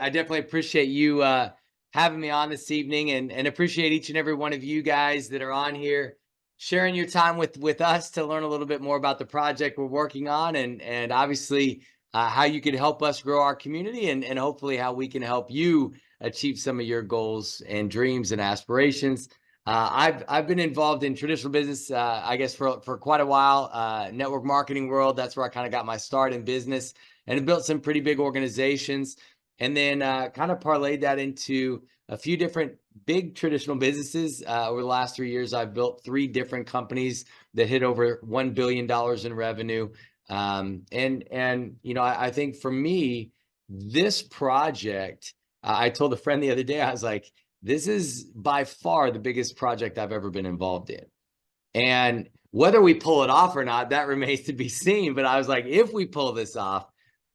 I definitely appreciate you having me on this evening, and appreciate each and every one of you guys that are on here, sharing your time with us to learn a little bit more about the project we're working on, and obviously how you can help us grow our community, and hopefully how we can help you achieve some of your goals and dreams and aspirations. I've been involved in traditional business, I guess for quite a while. Network marketing world, that's where I kind of got my start in business, and have built some pretty big organizations. And then kind of parlayed that into a few different big traditional businesses. Over the last 3 years, I've built 3 different companies that hit over $1 billion in revenue. And you know, I think for me, this project, I told a friend the other day, I was like, this is by far the biggest project I've ever been involved in. And whether we pull it off or not, that remains to be seen. But I was like, if we pull this off,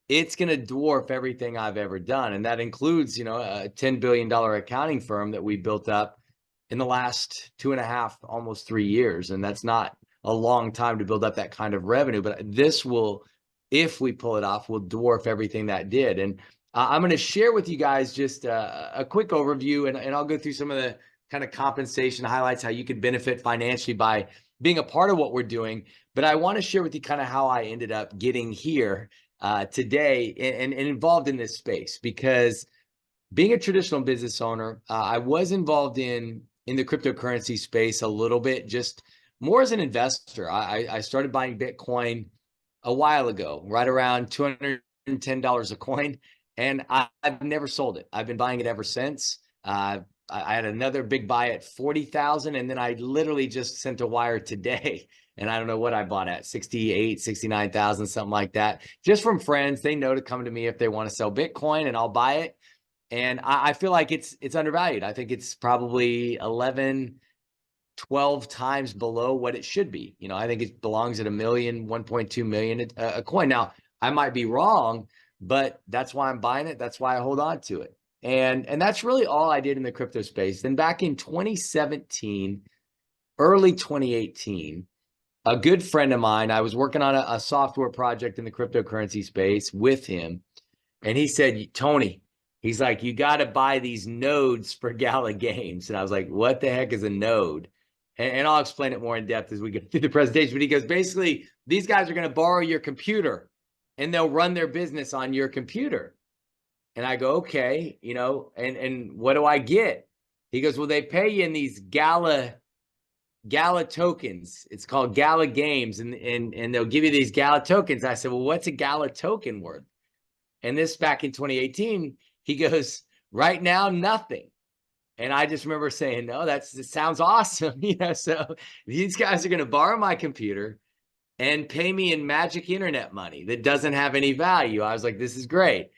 it's going to dwarf everything I've ever done. And that includes, you know, a $10 billion accounting firm that we built up in the last 2.5, almost 3 years. And that's not a long time to build up that kind of revenue. But this will, if we pull it off, will dwarf everything that did. And I'm going to share with you guys just a quick overview, and I'll go through some of the kind of compensation highlights, how you could benefit financially by being a part of what we're doing. But I want to share with you kind of how I ended up getting here today and involved in this space, because being a traditional business owner, I was involved in the cryptocurrency space a little bit, just more as an investor. I started buying Bitcoin a while ago, right around $210 a coin, and I've never sold it. I've been buying it ever since. I had another big buy at 40,000, and then I literally just sent a wire today, and I don't know what I bought at, 68, 69,000, something like that, just from friends. They know to come to me if they want to sell Bitcoin, and I'll buy it. And I feel like it's undervalued. I think it's probably 11, 12 times below what it should be. You know, I think it belongs at $1 million, 1.2 million a coin. Now, I might be wrong, but that's why I'm buying it. That's why I hold on to it. And that's really all I did in the crypto space. Then back in 2017, early 2018, a good friend of mine, I was working on a software project in the cryptocurrency space with him. And he said, Tony, he's like, you got to buy these nodes for Gala Games. And I was like, what the heck is a node? And I'll explain it more in depth as we go through the presentation. But he goes, basically, these guys are going to borrow your computer and they'll run their business on your computer. And I go, okay, you know, and what do I get? He goes, well, they pay you in these Gala tokens. It's called Gala Games, and they'll give you these Gala tokens. I said, well, what's a Gala token worth? And this back in 2018, he goes, right now, nothing. And I just remember saying, no, it sounds awesome. You know, so these guys are going to borrow my computer and pay me in magic internet money that doesn't have any value. I was like, this is great.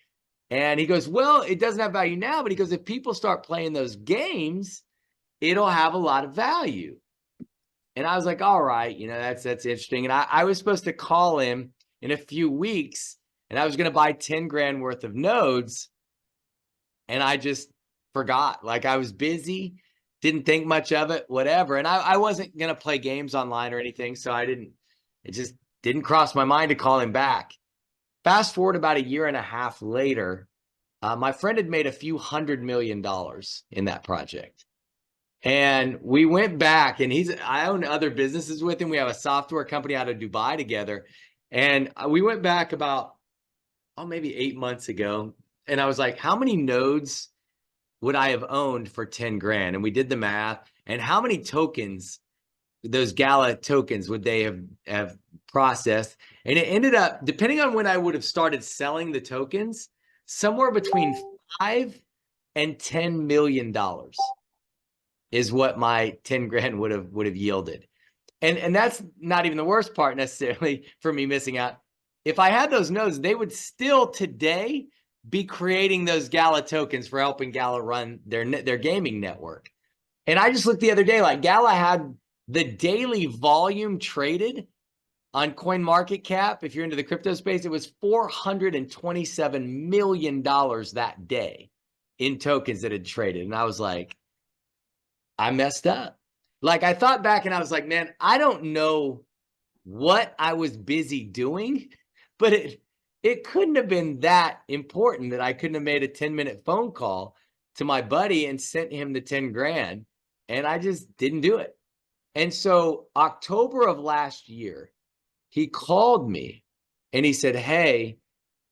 And he goes, well, it doesn't have value now, but he goes, if people start playing those games, it'll have a lot of value. And I was like, all right, you know, that's interesting. And I was supposed to call him in a few weeks, and I was going to buy 10 grand worth of nodes. And I just forgot. Like, I was busy, didn't think much of it, whatever. And I wasn't going to play games online or anything. So it just didn't cross my mind to call him back. Fast forward about 1.5 years later, my friend had made a few $100 million in that project. And we went back, and I own other businesses with him. We have a software company out of Dubai together. And we went back about, maybe 8 months ago. And I was like, how many nodes would I have owned for 10 grand? And we did the math. And how many tokens, those Gala tokens, would they have processed? And it ended up, depending on when I would have started selling the tokens, somewhere between $5 and $10 million is what my 10 grand would have yielded. And that's not even the worst part necessarily for me missing out. If I had those nodes, they would still today be creating those Gala tokens for helping Gala run their gaming network. And I just looked the other day, like, Gala had the daily volume traded on CoinMarketCap. If you're into the crypto space, it was $427 million that day in tokens that had traded. And I was like, I messed up. Like, I thought back and I was like, man, I don't know what I was busy doing, but it couldn't have been that important that I couldn't have made a 10-minute phone call to my buddy and sent him the 10 grand. And I just didn't do it. And so October of last year, he called me and he said, hey,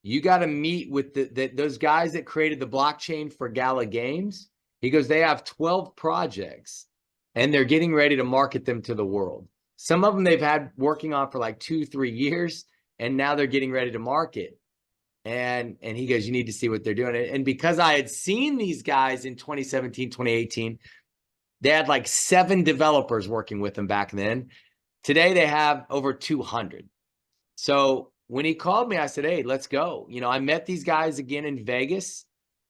you got to meet with those guys that created the blockchain for Gala Games. He goes, they have 12 projects and they're getting ready to market them to the world. Some of them they've had working on for like 2-3 years, and now they're getting ready to market. And he goes, you need to see what they're doing. And because I had seen these guys in 2017, 2018, they had like 7 developers working with them back then. Today, they have over 200. So when he called me, I said, hey, let's go. You know, I met these guys again in Vegas.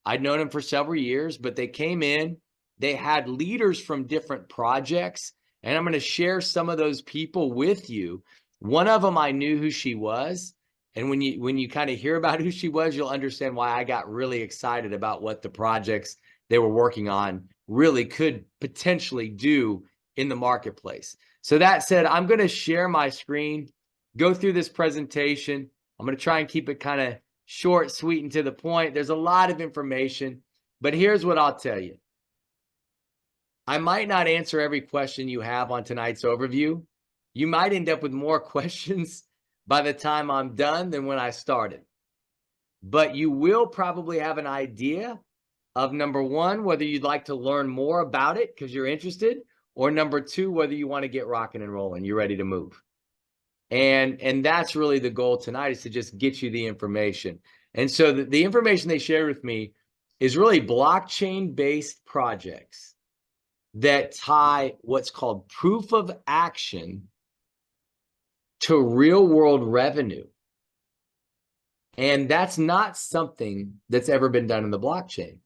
I'd known them for several years, but they came in. They had leaders from different projects, and I'm going to share some of those people with you. One of them, I knew who she was. And when you kind of hear about who she was, you'll understand why I got really excited about what the projects they were working on really could potentially do in the marketplace. So that said, I'm going to share my screen, go through this presentation. I'm going to try and keep it kind of short, sweet, and to the point. There's a lot of information, but here's what I'll tell you. I might not answer every question you have on tonight's overview. You might end up with more questions by the time I'm done than when I started. But you will probably have an idea of, number one, whether you'd like to learn more about it because you're interested, or number two, whether you want to get rocking and rolling, you're ready to move. And that's really the goal tonight, is to just get you the information. And so the information they shared with me is really blockchain-based projects that tie what's called proof of action to real-world revenue. And that's not something that's ever been done in the blockchain.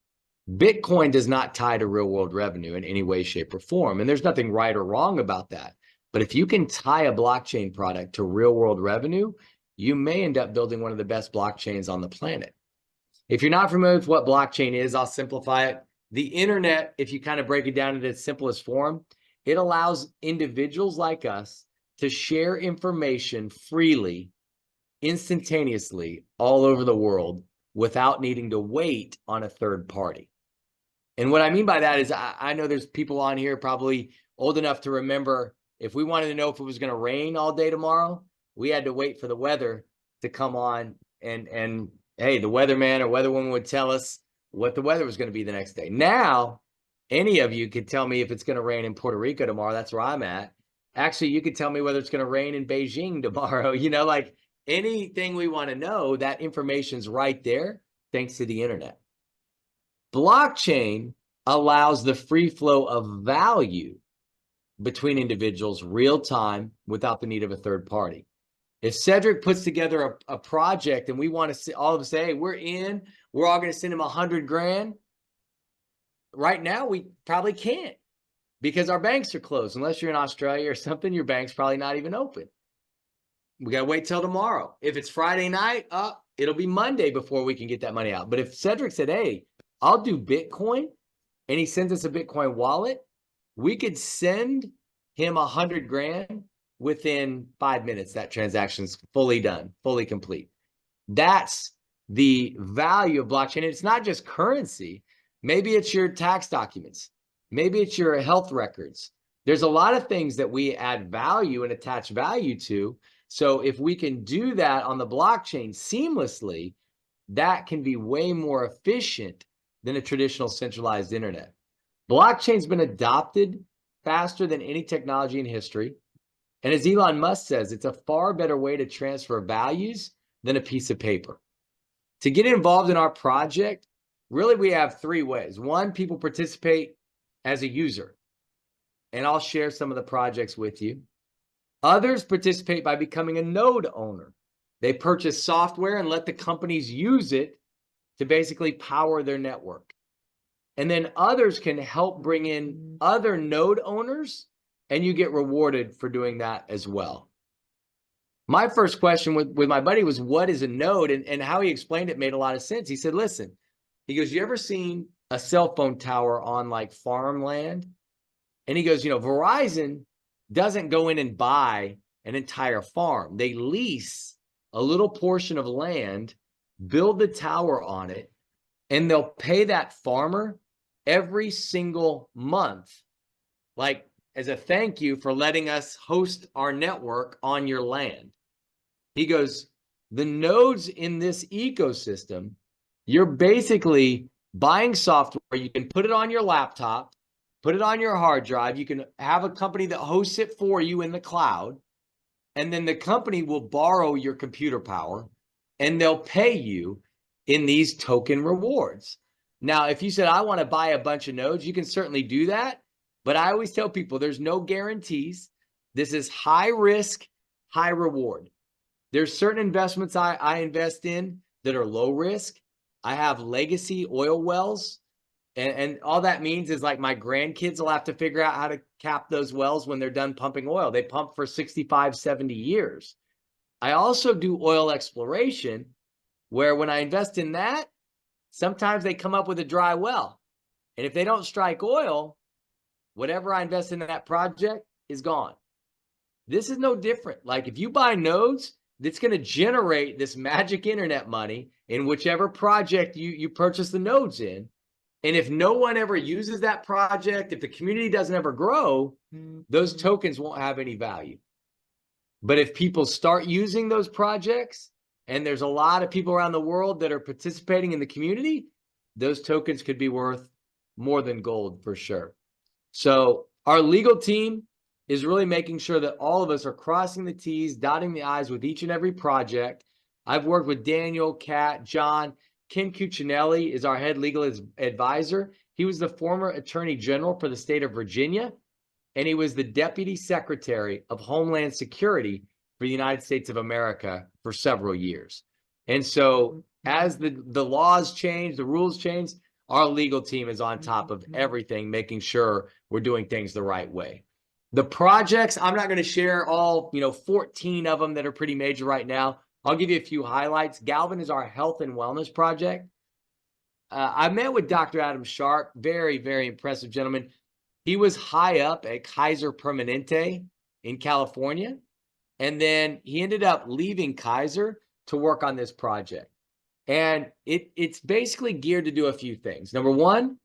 Bitcoin does not tie to real-world revenue in any way, shape, or form. And there's nothing right or wrong about that. But if you can tie a blockchain product to real-world revenue, you may end up building one of the best blockchains on the planet. If you're not familiar with what blockchain is, I'll simplify it. The internet, if you kind of break it down in its simplest form, it allows individuals like us to share information freely, instantaneously, all over the world without needing to wait on a third party. And what I mean by that is I know there's people on here probably old enough to remember, if we wanted to know if it was going to rain all day tomorrow, we had to wait for the weather to come on, and hey, the weatherman or weatherwoman would tell us what the weather was going to be the next day. Now, any of you could tell me if it's going to rain in Puerto Rico tomorrow. That's where I'm at. Actually, you could tell me whether it's going to rain in Beijing tomorrow. You know, like anything we want to know, that information's right there thanks to the internet. Blockchain allows the free flow of value between individuals real time without the need of a third party. If Cedric puts together a project and we want to all of us say, hey, we're all going to send him 100 grand. Right now, we probably can't because our banks are closed. Unless you're in Australia or something, your bank's probably not even open. We got to wait till tomorrow. If it's Friday night, it'll be Monday before we can get that money out. But if Cedric said, hey, I'll do Bitcoin, and he sends us a Bitcoin wallet, we could send him 100 grand within 5 minutes. That transaction's fully done, fully complete. That's the value of blockchain. It's not just currency. Maybe it's your tax documents. Maybe it's your health records. There's a lot of things that we add value and attach value to. So if we can do that on the blockchain seamlessly, that can be way more efficient than a traditional centralized internet. Blockchain's been adopted faster than any technology in history. And as Elon Musk says, it's a far better way to transfer values than a piece of paper. To get involved in our project, really we have 3 ways. One, people participate as a user, and I'll share some of the projects with you. Others participate by becoming a node owner. They purchase software and let the companies use it to basically power their network. And then others can help bring in other node owners, and you get rewarded for doing that as well. My first question with my buddy was, what is a node? And how he explained it made a lot of sense. He said, listen, he goes, you ever seen a cell phone tower on like farmland? And he goes, you know, Verizon doesn't go in and buy an entire farm. They lease a little portion of land, build the tower on it, and they'll pay that farmer every single month, like as a thank you for letting us host our network on your land. He goes, the nodes in this ecosystem, you're basically buying software. You can put it on your laptop, put it on your hard drive. You can have a company that hosts it for you in the cloud. And then the company will borrow your computer power and they'll pay you in these token rewards. Now, if you said, I want to buy a bunch of nodes, you can certainly do that. But I always tell people there's no guarantees. This is high risk, high reward. There's certain investments I invest in that are low risk. I have legacy oil wells. And all that means is like my grandkids will have to figure out how to cap those wells when they're done pumping oil. They pump for 65, 70 years. I also do oil exploration, where when I invest in that, sometimes they come up with a dry well. And if they don't strike oil, whatever I invest in that project is gone. This is no different. Like if you buy nodes, that's going to generate this magic internet money in whichever project you purchase the nodes in. And if no one ever uses that project, if the community doesn't ever grow, those tokens won't have any value. But if people start using those projects, and there's a lot of people around the world that are participating in the community, those tokens could be worth more than gold for sure. So our legal team is really making sure that all of us are crossing the T's, dotting the I's with each and every project. I've worked with Daniel, Kat, John. Ken Cuccinelli is our head legal advisor. He was the former attorney general for the state of Virginia, and he was the deputy secretary of Homeland Security for the United States of America for several years. And so as the laws change, the rules change, our legal team is on top of everything, making sure we're doing things the right way. The projects, I'm not going to share all, 14 of them that are pretty major right now. I'll give you a few highlights. Galvin is our health and wellness project. I met with Dr. Adam Sharp, very, very impressive gentleman. He was high up at Kaiser Permanente in California, and then he ended up leaving Kaiser to work on this project. And it's basically geared to do a few things. Number one,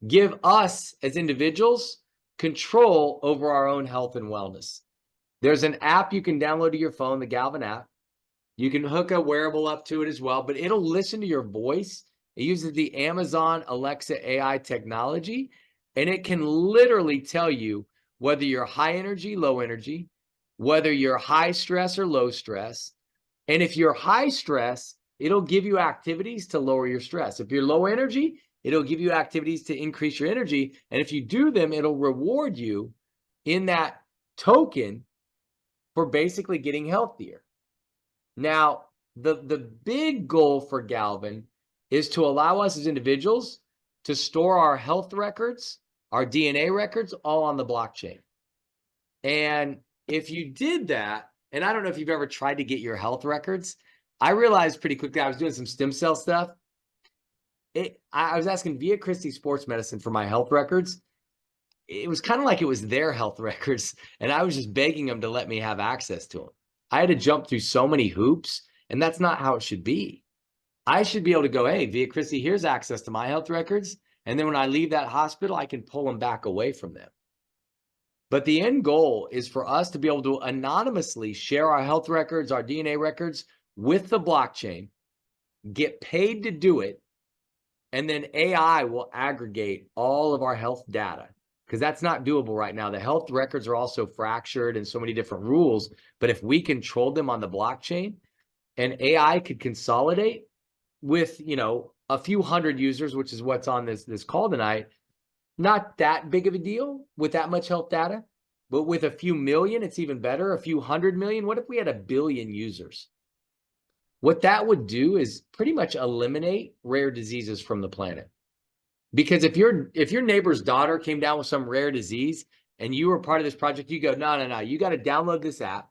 give us as individuals control over our own health and wellness. There's an app you can download to your phone, the Galvin app. You can hook a wearable up to it as well, but it'll listen to your voice. It uses the Amazon Alexa AI technology, and it can literally tell you whether you're high energy, low energy, whether you're high stress or low stress. And if you're high stress, it'll give you activities to lower your stress. If you're low energy, it'll give you activities to increase your energy. And if you do them, it'll reward you in that token for basically getting healthier. Now, the big goal for Galvin is to allow us as individuals to store our health records, our DNA records, all on the blockchain. And if you did that, and I don't know if you've ever tried to get your health records, I realized pretty quickly, I was doing some stem cell stuff. I was asking Via Christi Sports Medicine for my health records. It was kind of like it was their health records, and I was just begging them to let me have access to them. I had to jump through so many hoops, and that's not how it should be. I should be able to go, hey, Via Christi, here's access to my health records. And then when I leave that hospital, I can pull them back away from them. But the end goal is for us to be able to anonymously share our health records, our DNA records with the blockchain, get paid to do it, and then AI will aggregate all of our health data, because that's not doable right now. The health records are also fractured and so many different rules. But if we controlled them on the blockchain, and AI could consolidate with, a few hundred users, which is what's on this call tonight, not that big of a deal with that much health data. But with a few million, it's even better. A few 100 million. What if we had 1 billion users? What that would do is pretty much eliminate rare diseases from the planet. Because if your neighbor's daughter came down with some rare disease and you were part of this project, you go, no, you got to download this app,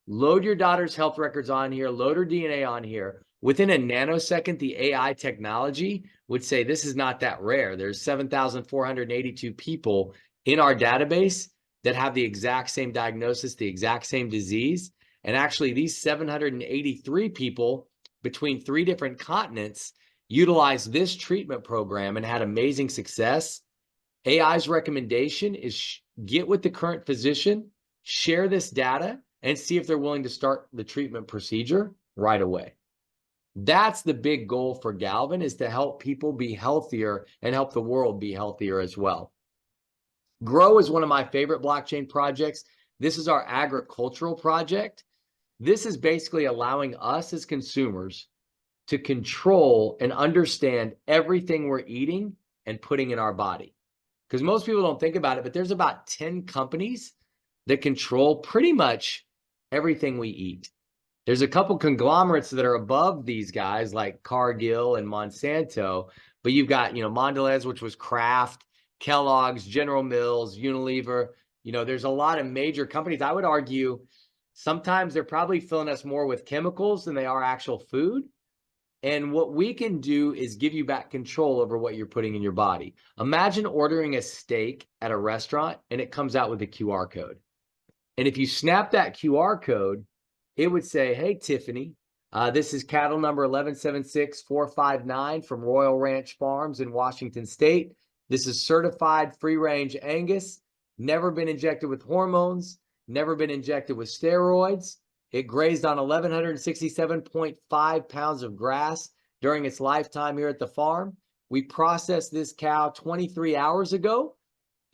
load your daughter's health records on here, load her DNA on here. Within a nanosecond, the AI technology would say, this is not that rare. There's 7,482 people in our database that have the exact same diagnosis, the exact same disease. And actually, these 783 people between 3 different continents utilized this treatment program and had amazing success. AI's recommendation is get with the current physician, share this data, and see if they're willing to start the treatment procedure right away. That's the big goal for Galvin, is to help people be healthier and help the world be healthier as well. Grow is one of my favorite blockchain projects. This is our agricultural project. This is basically allowing us as consumers to control and understand everything we're eating and putting in our body. Because most people don't think about it, but there's about 10 companies that control pretty much everything we eat. There's a couple conglomerates that are above these guys like Cargill and Monsanto, but you've got, Mondelez, which was Kraft, Kellogg's, General Mills, Unilever. There's a lot of major companies. I would argue sometimes they're probably filling us more with chemicals than they are actual food. And what we can do is give you back control over what you're putting in your body. Imagine ordering a steak at a restaurant and it comes out with a QR code. And if you snap that QR code, it would say, hey, Tiffany, this is cattle number 1176459 from Royal Ranch Farms in Washington State. This is certified free-range Angus, never been injected with hormones, never been injected with steroids. It grazed on 1,167.5 pounds of grass during its lifetime here at the farm. We processed this cow 23 hours ago.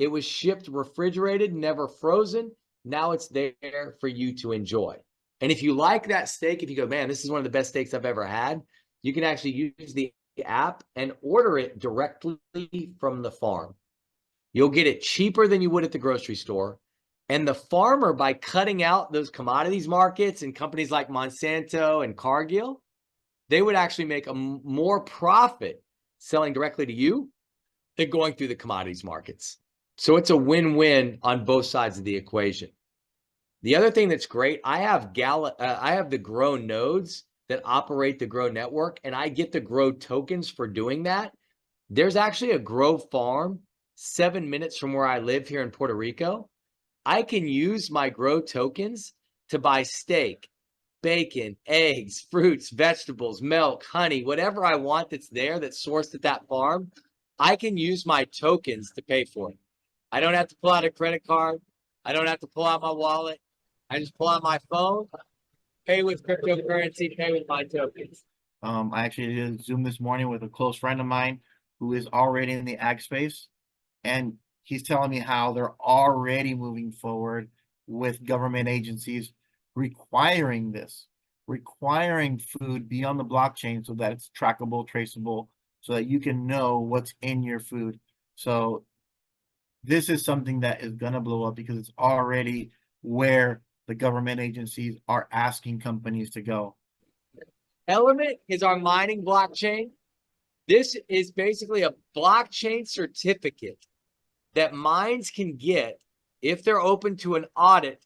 It was shipped refrigerated, never frozen. Now it's there for you to enjoy. And if you like that steak, if you go, man, this is one of the best steaks I've ever had, you can actually use the app and order it directly from the farm. You'll get it cheaper than you would at the grocery store. And the farmer, by cutting out those commodities markets and companies like Monsanto and Cargill, they would actually make a more profit selling directly to you than going through the commodities markets. So it's a win-win on both sides of the equation. The other thing that's great, I have the Grow nodes that operate the Grow network, and I get the Grow tokens for doing that. There's actually a Grow farm 7 minutes from where I live here in Puerto Rico. I can use my Grow tokens to buy steak, bacon, eggs, fruits, vegetables, milk, honey, whatever I want that's there, that's sourced at that farm. I can use my tokens to pay for it. I don't have to pull out a credit card. I don't have to pull out my wallet. I just pull out my phone, pay with cryptocurrency, pay with my tokens. I actually did a Zoom this morning with a close friend of mine who is already in the ag space, and he's telling me how they're already moving forward with government agencies requiring food be on the blockchain so that it's trackable, traceable, so that you can know what's in your food. So this is something that is going to blow up because it's already where the government agencies are asking companies to go. Element is our mining blockchain. This is basically a blockchain certificate that mines can get if they're open to an audit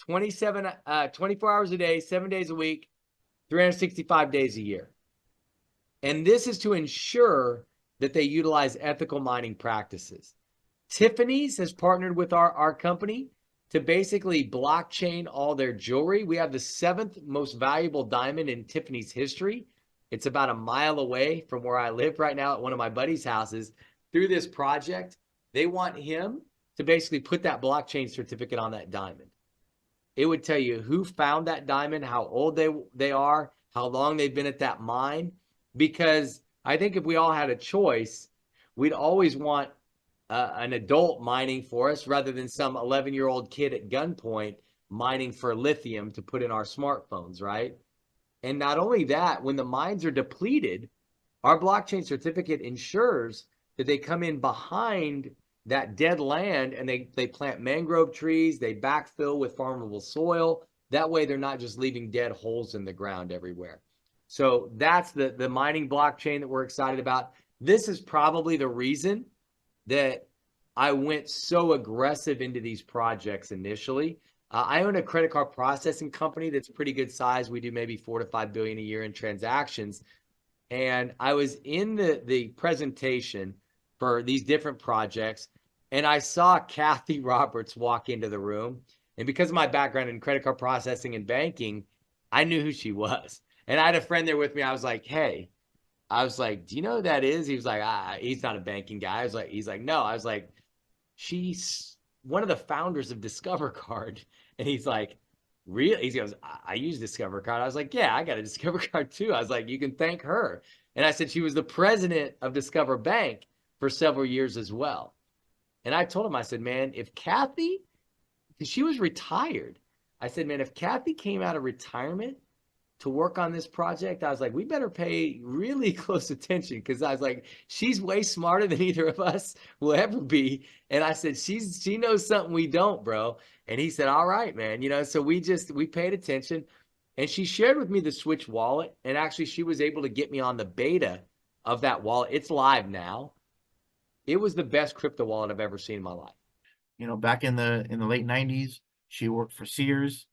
24 hours a day, 7 days a week, 365 days a year. And this is to ensure that they utilize ethical mining practices. Tiffany's has partnered with our company to basically blockchain all their jewelry. We have the 7th most valuable diamond in Tiffany's history. It's about a mile away from where I live right now at one of my buddies' houses. Through this project, they want him to basically put that blockchain certificate on that diamond. It would tell you who found that diamond, how old they are, how long they've been at that mine. Because I think if we all had a choice, we'd always want an adult mining for us rather than some 11-year-old kid at gunpoint mining for lithium to put in our smartphones, right? And not only that, when the mines are depleted, our blockchain certificate ensures that they come in behind that dead land and they plant mangrove trees, they backfill with farmable soil. That way they're not just leaving dead holes in the ground everywhere. So that's the mining blockchain that we're excited about. This is probably the reason that I went so aggressive into these projects initially. I own a credit card processing company that's pretty good size. We do maybe 4 to 5 billion a year in transactions. And I was in the presentation for these different projects, and I saw Kathy Roberts walk into the room, And because of my background in credit card processing and banking, I knew who she was. And I had a friend there with me. I was like, hey, I was like, do you know who that is? He was like, he's not a banking guy. I was like, he's like, no. I was like, she's one of the founders of Discover Card. And he's like, really? He goes, I use Discover Card. I was like, yeah, I got a Discover Card too. I was like, you can thank her. And I said, she was the president of Discover Bank for several years as well. And I told him, I said, man, if Kathy, because she was retired, I said, man, if Kathy came out of retirement to work on this project, I was like, we better pay really close attention, because I was like, she's way smarter than either of us will ever be. And I said, she knows something we don't, bro. And he said, all right, man. So we paid attention, and she shared with me the Switch wallet. And actually, she was able to get me on the beta of that wallet. It's live now. It was the best crypto wallet I've ever seen in my life. Back in the late 90s, she worked for Sears.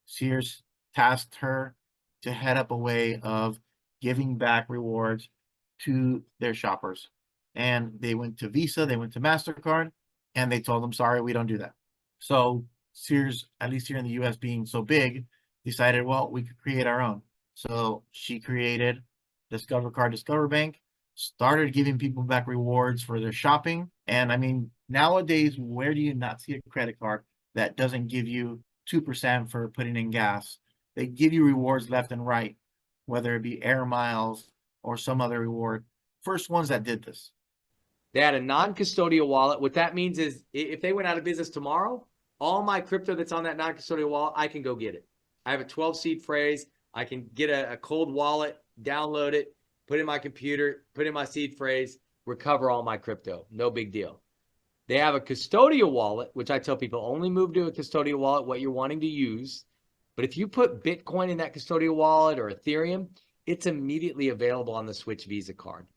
Sears tasked her to head up a way of giving back rewards to their shoppers. And they went to Visa, they went to MasterCard, and they told them, sorry, we don't do that. So Sears, at least here in the US being so big, decided, well, we could create our own. So she created Discover Card, Discover Bank, started giving people back rewards for their shopping. And I mean, nowadays, where do you not see a credit card that doesn't give you 2% for putting in gas? They give you rewards left and right, whether it be air miles or some other reward. First ones that did this. They had a non-custodial wallet. What that means is if they went out of business tomorrow, all my crypto that's on that non-custodial wallet, I can go get it. I have a 12 seed phrase. I can get a cold wallet, download it, put in my computer, put in my seed phrase, recover all my crypto. No big deal. They have a custodial wallet, which I tell people only move to a custodial wallet what you're wanting to use. But if you put Bitcoin in that custodial wallet or Ethereum, it's immediately available on the Switch Visa card.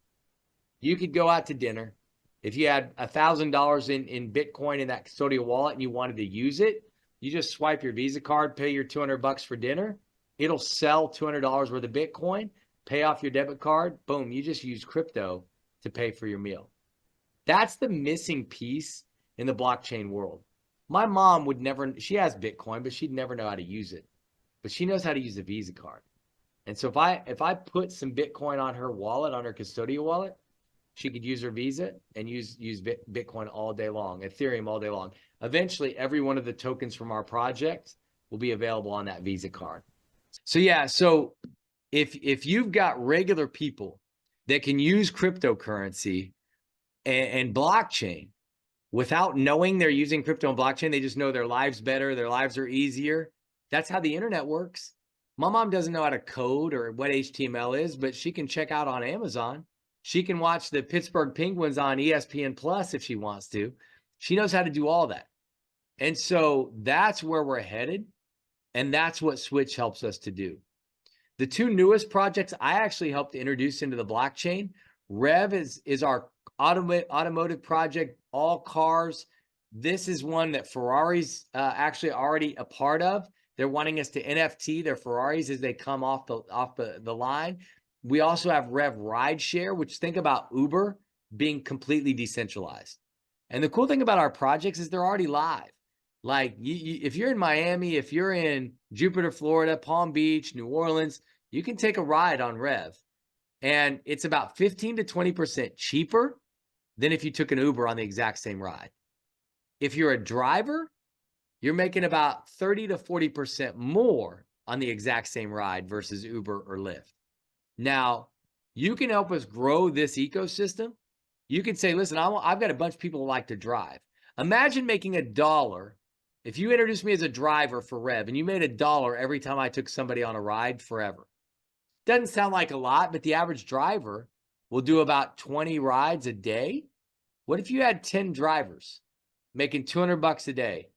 You could go out to dinner. If you had $1,000 in Bitcoin in that custodial wallet and you wanted to use it, you just swipe your Visa card, pay your $200 for dinner. It'll sell $200 worth of Bitcoin, pay off your debit card. Boom, you just use crypto to pay for your meal. That's the missing piece in the blockchain world. My mom would never, she has Bitcoin, but she'd never know how to use it. But she knows how to use a Visa card. And so if I put some Bitcoin on her wallet, on her custodial wallet, she could use her Visa and use Bitcoin all day long, Ethereum all day long. Eventually, every one of the tokens from our project will be available on that Visa card. So yeah, so if you've got regular people that can use cryptocurrency and blockchain without knowing they're using crypto and blockchain, they just know their lives better, their lives are easier. That's how the internet works. My mom doesn't know how to code or what HTML is, but she can check out on Amazon. She can watch the Pittsburgh Penguins on ESPN Plus if she wants to. She knows how to do all that. And so that's where we're headed. And that's what Switch helps us to do. The two newest projects I actually helped introduce into the blockchain. Rev is our automotive project, all cars. This is one that Ferrari's actually already a part of. They're wanting us to NFT their Ferraris as they come off the line. We also have Rev Rideshare, which think about Uber being completely decentralized. And the cool thing about our projects is they're already live. Like if you're in Miami, if you're in Jupiter, Florida, Palm Beach, New Orleans, you can take a ride on Rev. And it's about 15 to 20% cheaper than if you took an Uber on the exact same ride. If you're a driver, you're making about 30 to 40% more on the exact same ride versus Uber or Lyft. Now, you can help us grow this ecosystem. You can say, listen, I've got a bunch of people who like to drive. Imagine making $1. If you introduced me as a driver for Rev and you made $1 every time I took somebody on a ride forever. Doesn't sound like a lot, but the average driver will do about 20 rides a day. What if you had 10 drivers making $200 a day?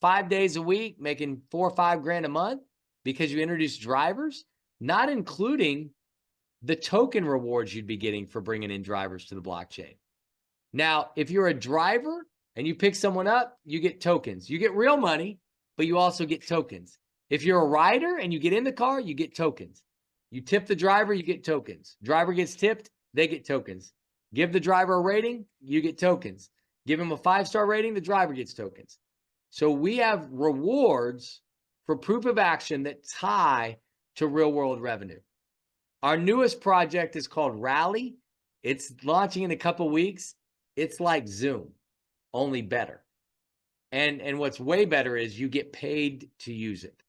5 days a week, making $4 or $5 grand a month because you introduced drivers, not including the token rewards you'd be getting for bringing in drivers to the blockchain. Now, if you're a driver and you pick someone up, you get tokens. You get real money, but you also get tokens. If you're a rider and you get in the car, you get tokens. You tip the driver, you get tokens. Driver gets tipped, they get tokens. Give the driver a rating, you get tokens. Give him a 5-star rating, the driver gets tokens. So we have rewards for proof of action that tie to real world revenue. Our newest project is called Rally. It's launching in a couple weeks. It's like Zoom, only better. And what's way better is you get paid to use it.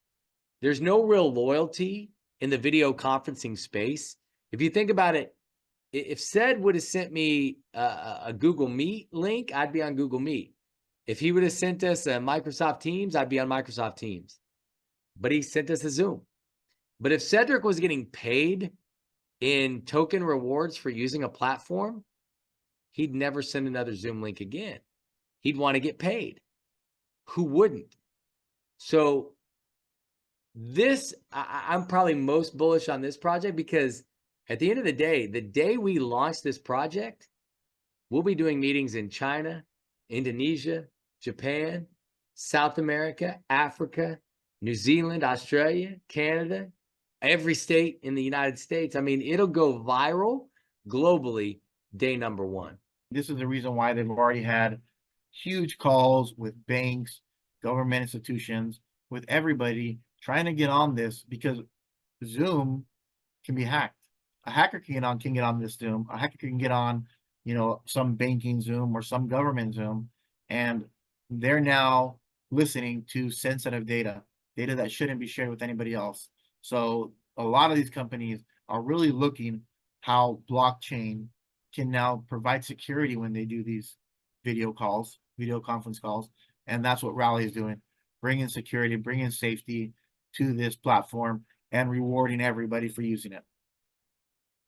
There's no real loyalty in the video conferencing space. If you think about it, if Sed would have sent me a Google Meet link, I'd be on Google Meet. If he would have sent us a Microsoft Teams, I'd be on Microsoft Teams. But he sent us a Zoom. But if Cedric was getting paid in token rewards for using a platform, he'd never send another Zoom link again. He'd want to get paid. Who wouldn't? So this, I'm probably most bullish on this project because at the end of the day we launch this project, we'll be doing meetings in China, Indonesia, Japan, South America, Africa, New Zealand, Australia, Canada, every state in the United States. I mean, it'll go viral globally day number one. This is the reason why they've already had huge calls with banks, government institutions, with everybody trying to get on this, because Zoom can be hacked. A hacker can get on this Zoom. A hacker can get on, some banking Zoom or some government Zoom, and they're now listening to sensitive data that shouldn't be shared with anybody else. So a lot of these companies are really looking how blockchain can now provide security when they do these video conference calls. And that's what Rally is doing, bringing security, bringing safety to this platform and rewarding everybody for using it.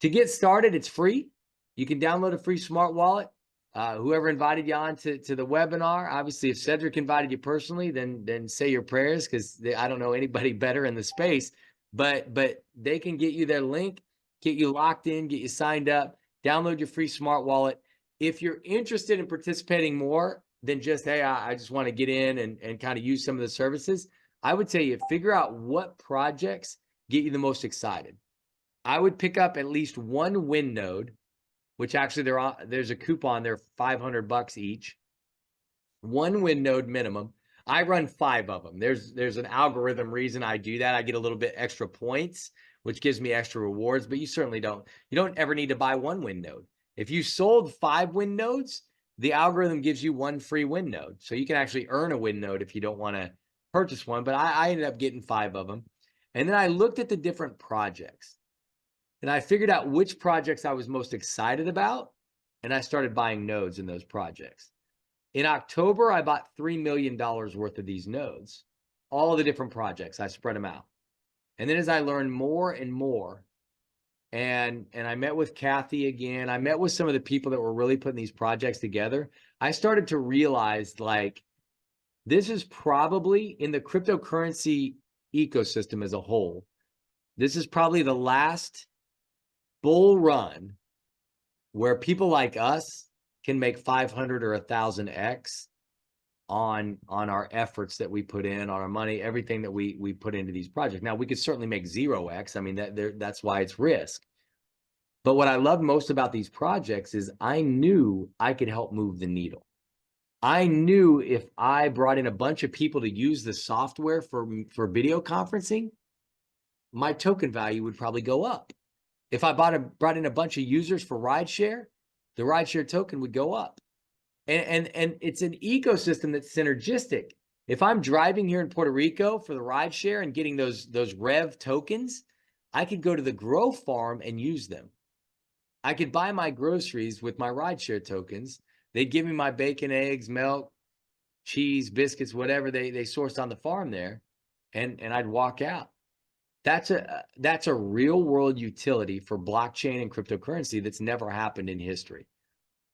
To get started, it's free. You can download a free smart wallet. Whoever invited you on to the webinar, obviously, if Cedric invited you personally, then say your prayers, because I don't know anybody better in the space. But they can get you their link, get you locked in, get you signed up, download your free smart wallet. If you're interested in participating more than just, hey, I just want to get in and kind of use some of the services, I would tell you, figure out what projects get you the most excited. I would pick up at least one win node, which actually there's a coupon, they're $500 each. One win node minimum. I run 5 of them. There's an algorithm reason I do that. I get a little bit extra points, which gives me extra rewards, but you certainly don't ever need to buy one win node. If you sold 5 win nodes, the algorithm gives you 1 free win node. So you can actually earn a win node if you don't want to purchase one, but I ended up getting 5 of them. And then I looked at the different projects and I figured out which projects I was most excited about, and I started buying nodes in those projects. In October, I bought $3 million worth of these nodes, all the different projects. I spread them out. And then as I learned more and more, and I met with Kathy again, I met with some of the people that were really putting these projects together, I started to realize, like, this is probably, in the cryptocurrency ecosystem as a whole, this is probably the last bull run where people like us can make 500 or 1,000x on our efforts that we put in, on our money, everything that we put into these projects. Now, we could certainly make 0x. I mean, that's why it's risk. But what I love most about these projects is I knew I could help move the needle. I knew if I brought in a bunch of people to use the software for video conferencing, my token value would probably go up. If I brought in a bunch of users for rideshare, the rideshare token would go up. And it's an ecosystem that's synergistic. If I'm driving here in Puerto Rico for the rideshare and getting those Rev tokens, I could go to the Grow Farm and use them. I could buy my groceries with my rideshare tokens. They'd give me my bacon, eggs, milk, cheese, biscuits, whatever they sourced on the farm there, and I'd walk out. That's a real world utility for blockchain and cryptocurrency that's never happened in history.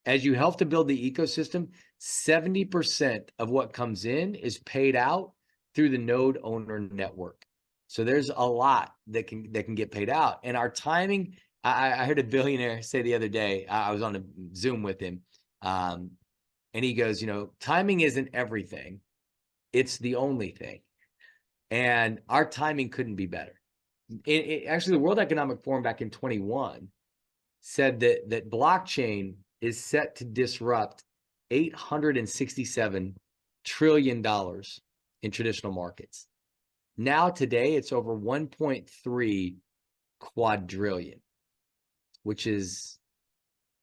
As you help to build the ecosystem, 70% of what comes in is paid out through the node owner network. So there's a lot that can get paid out. And our timing, I heard a billionaire say the other day, I was on a Zoom with him, and he goes, timing isn't everything. It's the only thing. And our timing couldn't be better. Actually, the World Economic Forum back in 21 said that blockchain is set to disrupt $867 trillion in traditional markets. Now today it's over 1.3 quadrillion, which is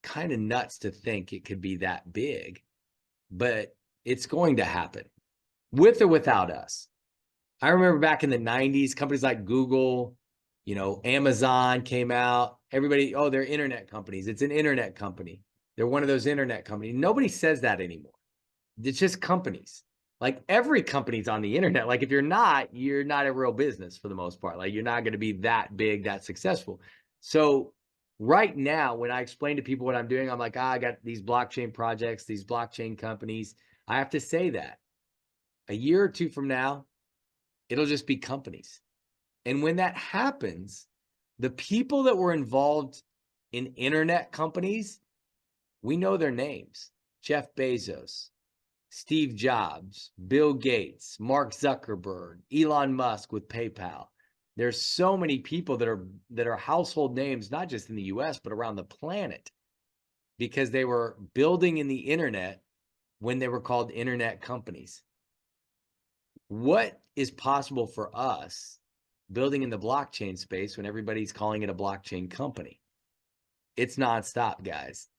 kind of nuts to think it could be that big, but it's going to happen with or without us. I remember back in the 90s, companies like Google, Amazon came out. Everybody, oh, they're internet companies. It's an internet company. They're one of those internet companies. Nobody says that anymore. It's just companies. Like every company's on the internet. Like if you're not a real business for the most part. Like you're not going to be that big, that successful. So right now, when I explain to people what I'm doing, I'm like, I got these blockchain projects, these blockchain companies. I have to say that a year or two from now, it'll just be companies. And when that happens, the people that were involved in internet companies, we know their names. Jeff Bezos, Steve Jobs, Bill Gates, Mark Zuckerberg, Elon Musk with PayPal. There's so many people that are household names, not just in the US, but around the planet, because they were building in the internet when they were called internet companies. What is possible for us building in the blockchain space when everybody's calling it a blockchain company? It's nonstop, guys.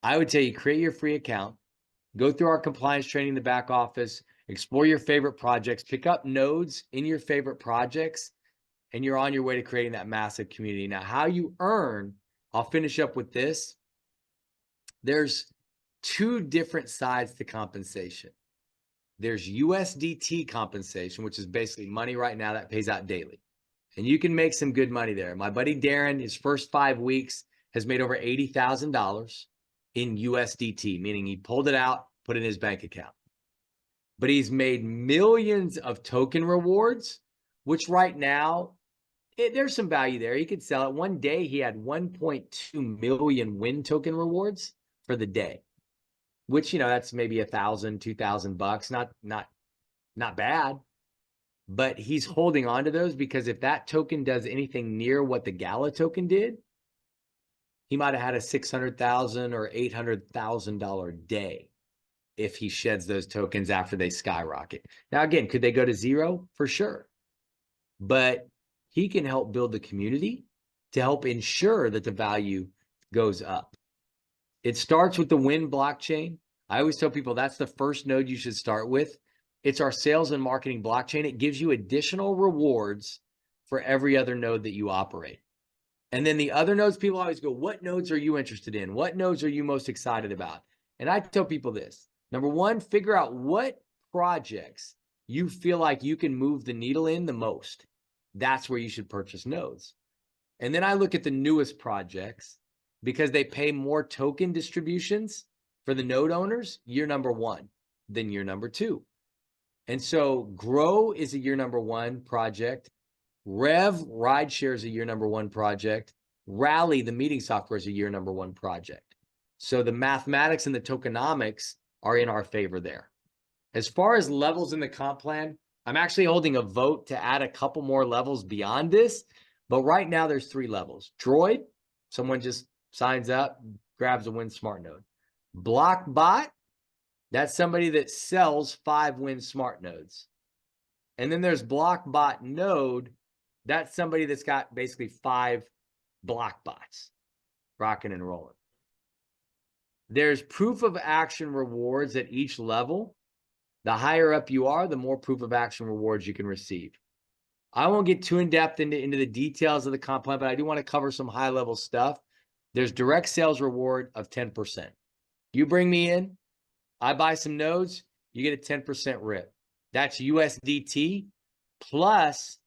I would tell you, create your free account, go through our compliance training in the back office, explore your favorite projects, pick up nodes in your favorite projects, and you're on your way to creating that massive community. Now, how you earn, I'll finish up with this. There's two different sides to compensation. There's USDT compensation, which is basically money right now that pays out daily. And you can make some good money there. My buddy Darren, his first 5 weeks has made over $80,000 in USDT, meaning he pulled it out, put it in his bank account. But he's made millions of token rewards, which right now, there's some value there. He could sell it. One day he had 1.2 million win token rewards for the day, which, that's maybe $1,000, $2,000, not bad. But he's holding on to those because if that token does anything near what the Gala token did, he might have had a $600,000 or $800,000 day if he sheds those tokens after they skyrocket. Now, again, could they go to zero? For sure. But he can help build the community to help ensure that the value goes up. It starts with the Win blockchain. I always tell people that's the first node you should start with. It's our sales and marketing blockchain. It gives you additional rewards for every other node that you operate. And then the other nodes, people always go, what nodes are you interested in? What nodes are you most excited about? And I tell people this. Number one, figure out what projects you feel like you can move the needle in the most. That's where you should purchase nodes. And then I look at the newest projects because they pay more token distributions for the node owners, year number one than year number two. And so Grow is a year number one project. Rev Rideshare is a year number one project. Rally, the meeting software, is a year number one project. So the mathematics and the tokenomics are in our favor there. As far as levels in the comp plan, I'm actually holding a vote to add a couple more levels beyond this. But right now there's 3 levels. Droid, someone just signs up, grabs a Win Smart node. Blockbot, that's somebody that sells 5 Win Smart nodes. And then there's Blockbot node. That's somebody that's got basically 5 Blockbots rocking and rolling. There's proof of action rewards at each level. The higher up you are, the more proof of action rewards you can receive. I won't get too in-depth into the details of the comp plan, but I do want to cover some high-level stuff. There's direct sales reward of 10%. You bring me in, I buy some nodes, you get a 10% rip. That's USDT, plus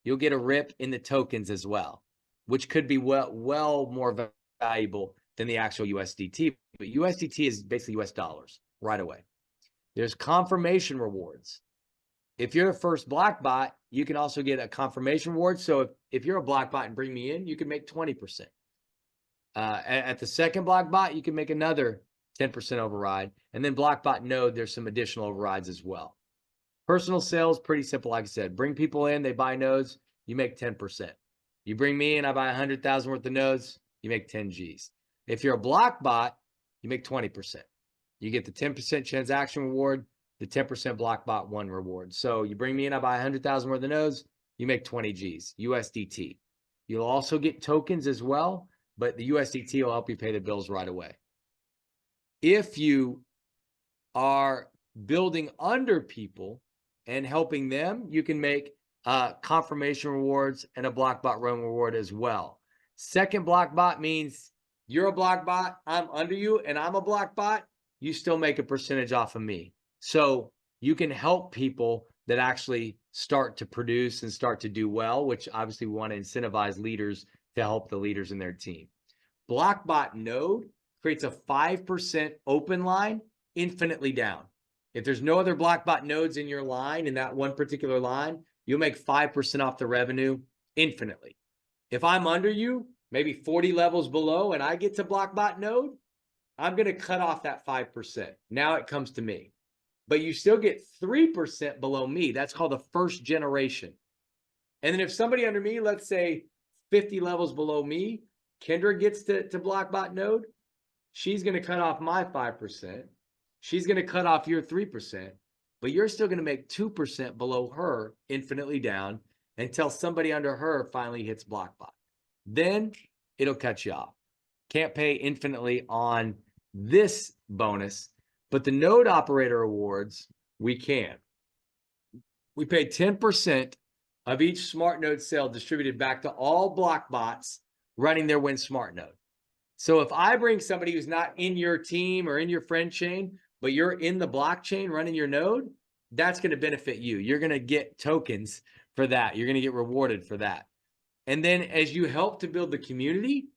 you'll get a rip in the tokens as well, which could be well more valuable than the actual USDT. But USDT is basically US dollars right away. There's confirmation rewards. If you're a first Blockbot, you can also get a confirmation reward. So if you're a Blockbot and bring me in, you can make 20%. At the second Blockbot, you can make another 10% override. And then Blockbot node, there's some additional overrides as well. Personal sales, pretty simple. Like I said, bring people in, they buy nodes, you make 10%. You bring me in, I buy 100,000 worth of nodes, you make 10 Gs. If you're a Blockbot, you make 20%. You get the 10% transaction reward, the 10% BlockBot 1 reward. So you bring me in, I buy 100,000 worth of nodes, you make 20 G's, USDT. You'll also get tokens as well, but the USDT will help you pay the bills right away. If you are building under people and helping them, you can make confirmation rewards and a BlockBot run reward as well. Second BlockBot means you're a BlockBot, I'm under you, and I'm a BlockBot, you still make a percentage off of me. So you can help people that actually start to produce and start to do well, which obviously we want to incentivize leaders to help the leaders in their team. BlockBot node creates a 5% open line infinitely down. If there's no other BlockBot nodes in your line, in that one particular line, you'll make 5% off the revenue infinitely. If I'm under you, maybe 40 levels below, and I get to BlockBot node, I'm going to cut off that 5%. Now it comes to me. But you still get 3% below me. That's called the first generation. And then if somebody under me, let's say 50 levels below me, Kendra gets to BlockBot node, she's going to cut off my 5%. She's going to cut off your 3%, but you're still going to make 2% below her infinitely down until somebody under her finally hits BlockBot. Then it'll cut you off. Can't pay infinitely on this bonus, but the node operator awards, we can. We pay 10% of each smart node sale distributed back to all BlockBots running their Win Smart node. So if I bring somebody who's not in your team or in your friend chain, but you're in the blockchain running your node, that's going to benefit you. You're going to get tokens for that. You're going to get rewarded for that. And then as you help to build the community,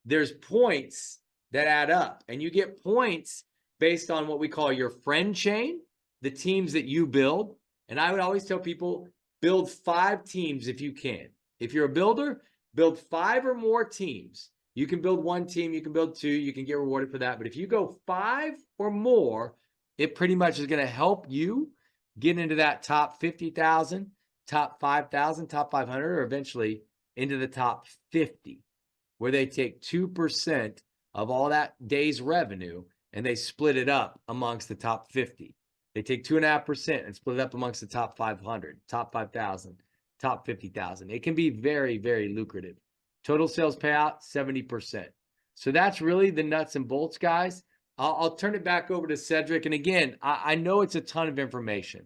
there's points that add up, and you get points based on what we call your friend chain, the teams that you build. And I would always tell people, build 5 teams if you can. If you're a builder, build 5 or more teams. You can build 1 team, you can build 2, you can get rewarded for that. But if you go 5 or more, it pretty much is going to help you get into that top 50,000, top 5,000, top 500, or eventually into the top 50, where they take 2% of all that day's revenue and they split it up amongst the top 50. They take 2.5% and split it up amongst the top 500, top 5,000, top 50,000. It can be very, very lucrative. Total sales payout, 70%. So that's really the nuts and bolts, guys. I'll turn it back over to Cedric. And again, I know it's a ton of information.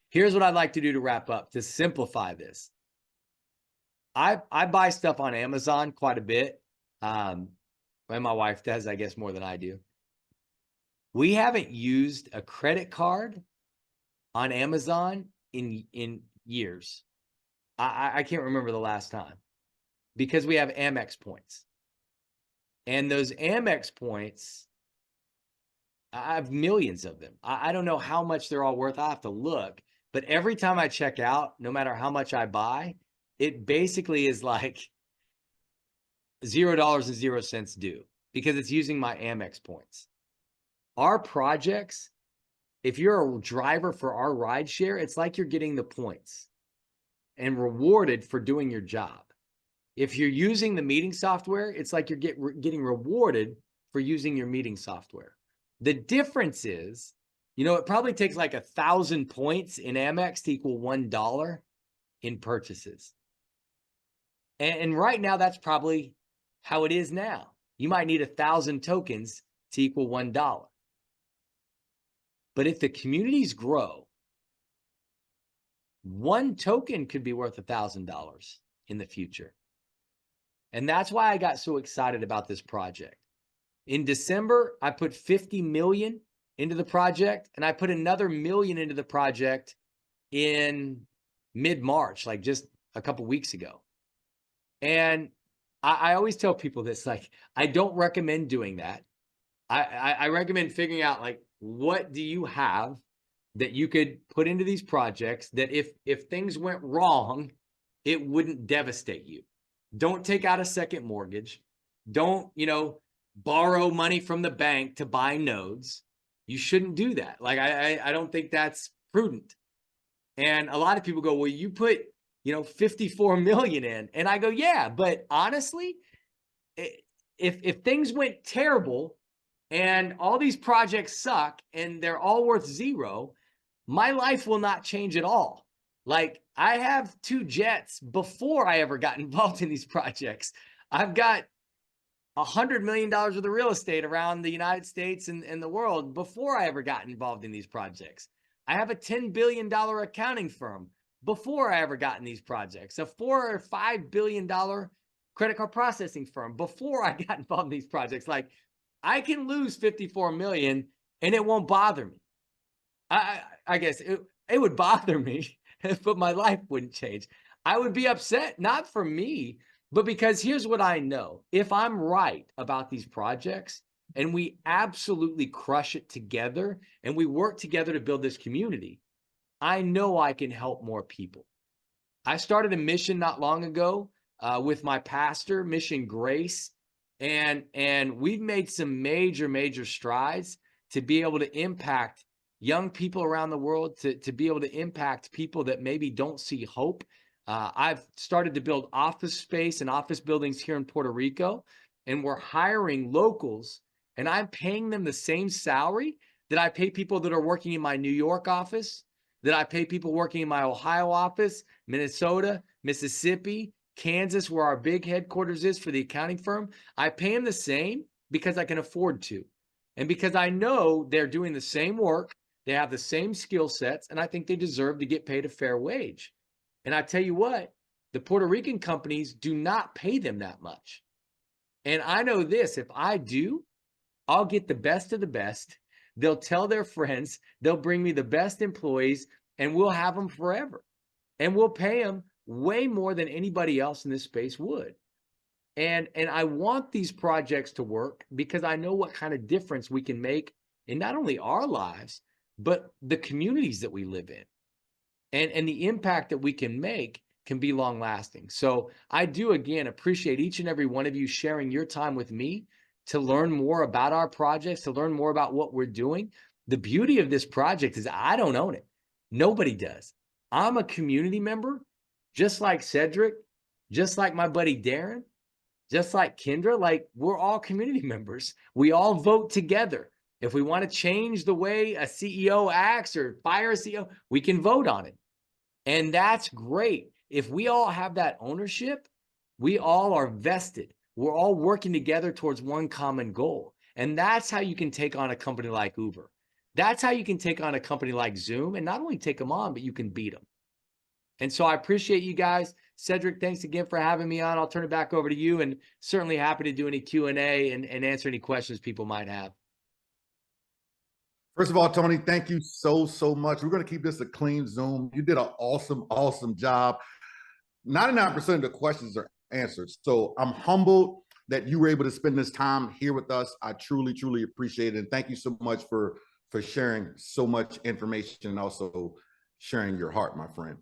Here's what I'd like to do to wrap up, to simplify this. I buy stuff on Amazon quite a bit. And my wife does, I guess, more than I do. We haven't used a credit card on Amazon in years. I can't remember the last time, because we have Amex points. And those Amex points, I have millions of them. I don't know how much they're all worth. I have to look. But every time I check out, no matter how much I buy, it basically is like $0.00 due, because it's using my Amex points. Our projects, if you're a driver for our ride share, it's like you're getting the points and rewarded for doing your job. If you're using the meeting software, it's like you're getting rewarded for using your meeting software. The difference is, it probably takes like 1,000 points in Amex to equal $1 in purchases. And right now, that's probably how it is now. You might need 1,000 tokens to equal $1. But if the communities grow, 1 token could be worth $1,000 in the future. And that's why I got so excited about this project. In December, I put 50 million into the project, and I put another million into the project in mid-March, like just a couple weeks ago. And I always tell people this, like, I don't recommend doing that. I recommend figuring out, like, what do you have that you could put into these projects that if things went wrong, it wouldn't devastate you. Don't take out a second mortgage. Don't, borrow money from the bank to buy nodes. You shouldn't do that. Like, I don't think that's prudent. And a lot of people go, well, you put, 54 million in. And I go, yeah, but honestly, if things went terrible and all these projects suck and they're all worth zero, my life will not change at all. Like, I have 2 jets before I ever got involved in these projects. I've got $100 million worth of real estate around the United States and the world before I ever got involved in these projects. I have a $10 billion accounting firm before I ever got in these projects, a $4 or $5 billion credit card processing firm before I got involved in these projects. Like, I can lose 54 million and it won't bother me. I guess it would bother me, but my life wouldn't change. I would be upset, not for me, but because here's what I know. If I'm right about these projects and we absolutely crush it together and we work together to build this community, I know I can help more people. I started a mission not long ago with my pastor, Mission Grace, and we've made some major strides to be able to impact young people around the world, to be able to impact people that maybe don't see hope. I've started to build office space and office buildings here in Puerto Rico, and we're hiring locals, and I'm paying them the same salary that I pay people that are working in my New York office, that I pay people working in my Ohio office, Minnesota, Mississippi, Kansas, where our big headquarters is for the accounting firm. I pay them the same because I can afford to, and because I know they're doing the same work, they have the same skill sets, and I think they deserve to get paid a fair wage. And I tell you what, the Puerto Rican companies do not pay them that much. And I know this, if I do, I'll get the best of the best. They'll tell their friends, they'll bring me the best employees, and we'll have them forever. And we'll pay them way more than anybody else in this space would. And I want these projects to work because I know what kind of difference we can make in not only our lives, but the communities that we live in. And the impact that we can make can be long lasting. So I do, again, appreciate each and every one of you sharing your time with me to learn more about our projects, to learn more about what we're doing. The beauty of this project is I don't own it. Nobody does. I'm a community member, just like Cedric, just like my buddy Darren, just like Kendra. Like, we're all community members. We all vote together. If we want to change the way a CEO acts or fire a CEO, we can vote on it. And that's great. If we all have that ownership, we all are vested. We're all working together towards one common goal. And that's how you can take on a company like Uber. That's how you can take on a company like Zoom, and not only take them on, but you can beat them. And so I appreciate you guys. Cedric, thanks again for having me on. I'll turn it back over to you, and certainly happy to do any Q&A and answer any questions people might have. First of all, Tony, thank you so much. We're going to keep this a clean Zoom. You did an awesome job. 99% of the questions are answered. So I'm humbled that you were able to spend this time here with us. I truly appreciate it. And thank you so much for sharing so much information and also sharing your heart, my friend.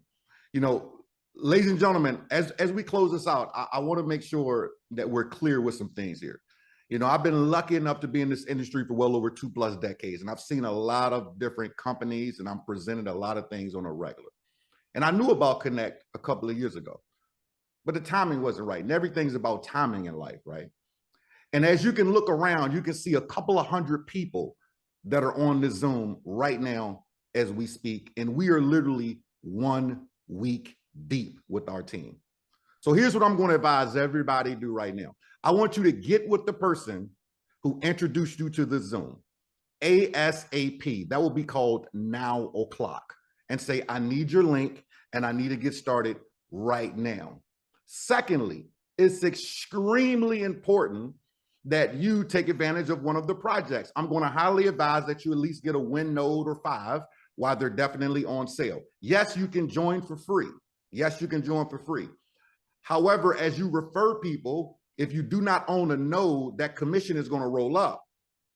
You know, ladies and gentlemen, as we close this out, I want to make sure that we're clear with some things here. You know, I've been lucky enough to be in this industry for well over 2+ decades, and I've seen a lot of different companies, and I'm presented a lot of things on a regular. And I knew about Connect a couple of years ago, but the timing wasn't right. And everything's about timing in life, right? And as you can look around, you can see a couple of hundred people that are on the Zoom right now as we speak. And we are literally 1 week deep with our team. So here's what I'm going to advise everybody to do right now. I want you to get with the person who introduced you to the Zoom ASAP. That will be called now o'clock, and say, I need your link and I need to get started right now. Secondly, it's extremely important that you take advantage of one of the projects. I'm going to highly advise that you at least get a WinNode or 5 while they're definitely on sale. Yes, you can join for free. Yes, you can join for free. However, as you refer people, if you do not own a node, that commission is going to roll up.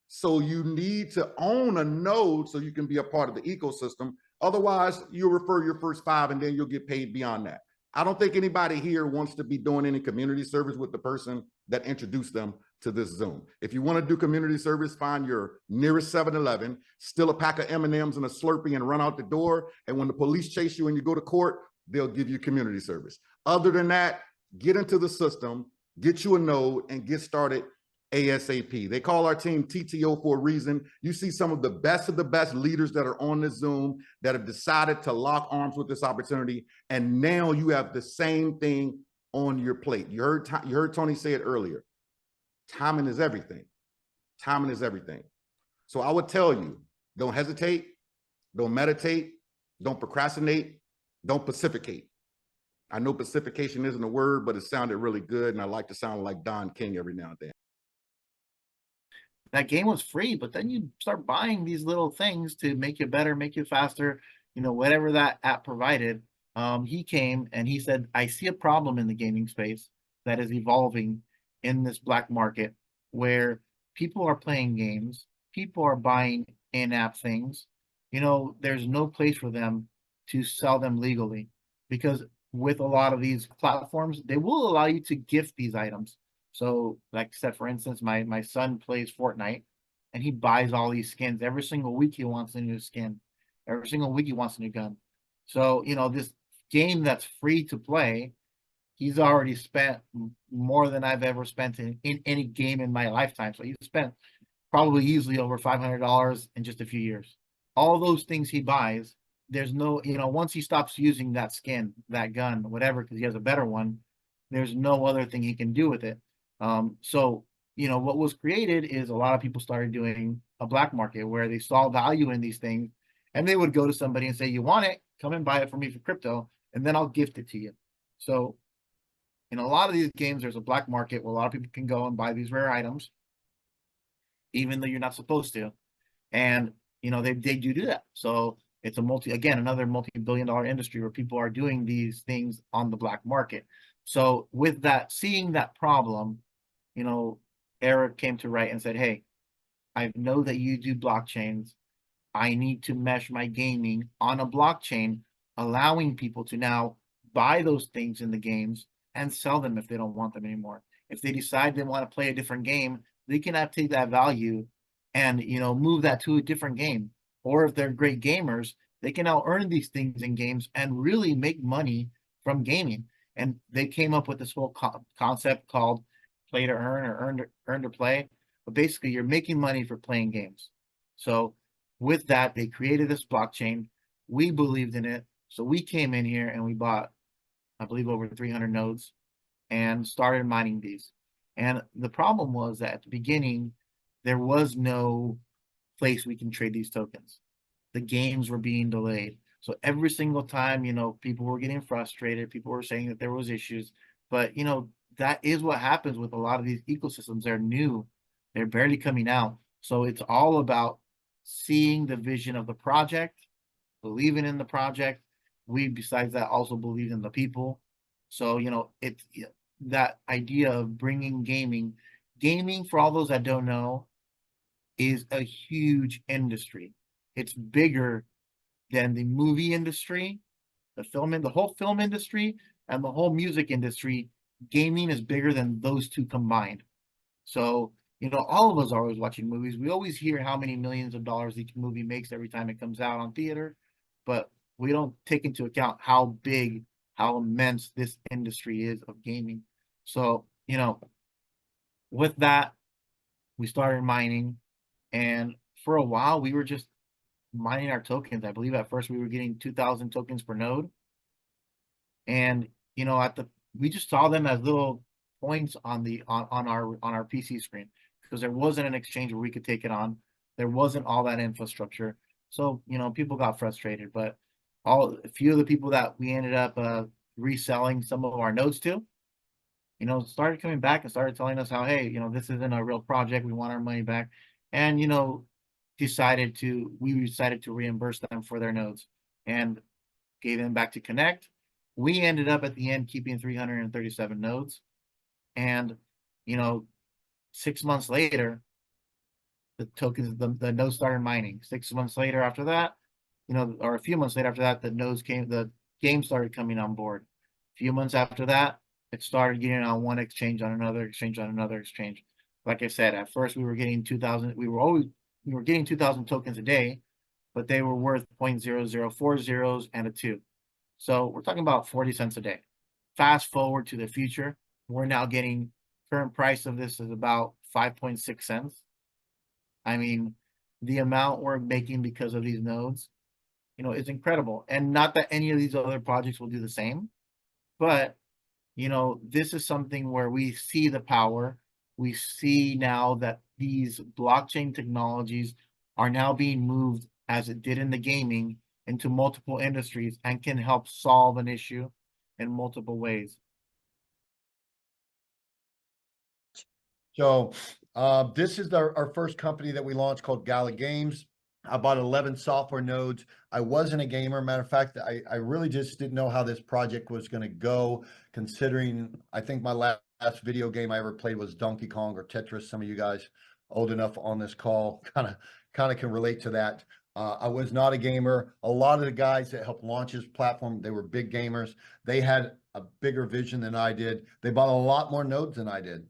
So you need to own a node so you can be a part of the ecosystem. Otherwise, you'll refer your first 5 and then you'll get paid beyond that. I don't think anybody here wants to be doing any community service with the person that introduced them to this Zoom. If you want to do community service, find your nearest 7-Eleven, steal a pack of M&Ms and a Slurpee and run out the door. And when the police chase you and you go to court, they'll give you community service. Other than that, get into the system, get you a node, and get started ASAP. They call our team TTO for a reason. You see some of the best leaders that are on this Zoom that have decided to lock arms with this opportunity. And now you have the same thing on your plate. You heard Tony say it earlier. Timing is everything. Timing is everything. So I would tell you, don't hesitate, don't meditate, don't procrastinate, don't pacificate. I know pacification isn't a word, but it sounded really good. And I like to sound like Don King every now and then. That game was free, but then you start buying these little things to make you better, make you faster, whatever that app provided. He came and he said, I see a problem in the gaming space that is evolving in this black market where people are playing games, people are buying in-app things. There's no place for them to sell them legally, because with a lot of these platforms, they will allow you to gift these items. So like I said, for instance, my son plays Fortnite and he buys all these skins. Every single week he wants a new skin. Every single week he wants a new gun. So, this game that's free to play, he's already spent more than I've ever spent in any game in my lifetime. So he's spent probably easily over $500 in just a few years. All those things he buys, there's no, once he stops using that skin, that gun, whatever, because he has a better one, there's no other thing he can do with it. So, what was created is a lot of people started doing a black market where they saw value in these things and they would go to somebody and say, you want it? Come and buy it for me for crypto, and then I'll gift it to you. So in a lot of these games, there's a black market where a lot of people can go and buy these rare items, even though you're not supposed to. And, they do that. So it's another multi-billion-dollar industry where people are doing these things on the black market. So with that, seeing that problem, Eric came to Wright and said, hey, I know that you do blockchains. I need to mesh my gaming on a blockchain, allowing people to now buy those things in the games and sell them if they don't want them anymore. If they decide they want to play a different game, they can now take that value and, move that to a different game. Or if they're great gamers, they can now earn these things in games and really make money from gaming. And they came up with this whole concept called play to earn, or earn to play. But basically, you're making money for playing games. So with that, they created this blockchain. We believed in it. So we came in here and we bought, I believe, over 300 nodes and started mining these. And the problem was that at the beginning, there was no place we can trade these tokens. The games were being delayed. So every single time, people were getting frustrated. People were saying that there was issues. But, that is what happens with a lot of these ecosystems. They're new. They're barely coming out. So it's all about seeing the vision of the project, believing in the project. We, besides that, also believe in the people. So, it's that idea of bringing gaming. Gaming, for all those that don't know, is a huge industry. It's bigger than the movie industry, the whole film industry, and the whole music industry. Gaming is bigger than those two combined. So, all of us are always watching movies. We always hear how many millions of dollars each movie makes every time it comes out on theater, but we don't take into account how big, how immense this industry is of gaming. So, with that, we started mining, and for a while we were just mining our tokens. I believe at first we were getting 2,000 tokens per node, and we just saw them as little points on our PC screen, because there wasn't an exchange where we could take it on. There wasn't all that infrastructure, so people got frustrated. But a few of the people that we ended up reselling some of our nodes to, started coming back and started telling us how, hey, this isn't a real project. We want our money back. And, we decided to reimburse them for their nodes and gave them back to Connect. We ended up at the end keeping 337 nodes. And, 6 months later, the tokens, the nodes started mining. 6 months later after that, or a few months later after that, the game started coming on board. A few months after that, it started getting on one exchange, on another exchange, on another exchange. Like I said, at first we were getting 2,000. We were getting 2,000 tokens a day, but they were worth 0.0040 zeros and a 2. So we're talking about 40 cents a day. Fast forward to the future, we're now getting, current price of this is about 5.6 cents. I mean, the amount we're making because of these nodes, is incredible. And not that any of these other projects will do the same, but this is something where we see the power. We see now that these blockchain technologies are now being moved, as it did in the gaming, into multiple industries and can help solve an issue in multiple ways. So this is our first company that we launched called Gala Games. I bought 11 software nodes. I wasn't a gamer. Matter of fact, I really just didn't know how this project was going to go, considering I think my last video game I ever played was Donkey Kong or Tetris. Some of you guys old enough on this call kind of can relate to that. I was not a gamer. A lot of the guys that helped launch this platform, they were big gamers. They had a bigger vision than I did. They bought a lot more nodes than I did.